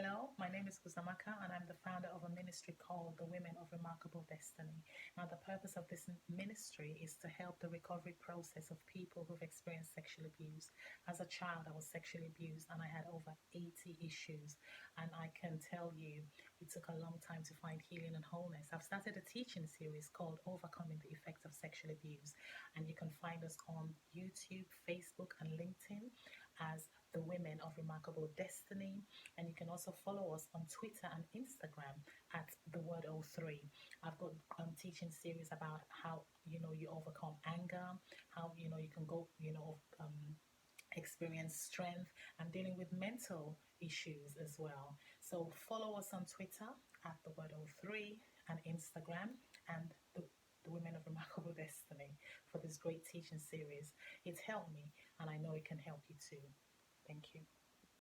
Hello, my name is Kuzamaka, and I'm the founder of a ministry called the Women of Remarkable Destiny. Now, the purpose of this ministry is to help the recovery process of people who've experienced sexual abuse. As a child, I was sexually abused and I had over 80 issues. And I can tell you, it took a long time to find healing and wholeness. I've started a teaching series called Overcoming the Effects of Sexual Abuse, and you can find us on YouTube, Facebook, and LinkedIn as the Women of Remarkable Destiny. And you can also follow us on Twitter and Instagram at the word O3. I've got teaching series about how you overcome anger, how you can go experience strength. I'm dealing with mental issues as well. So follow us on Twitter at the word O3 and Instagram and the Women of Remarkable Destiny for this great teaching series. It's helped me, and I know it can help you too. Thank you.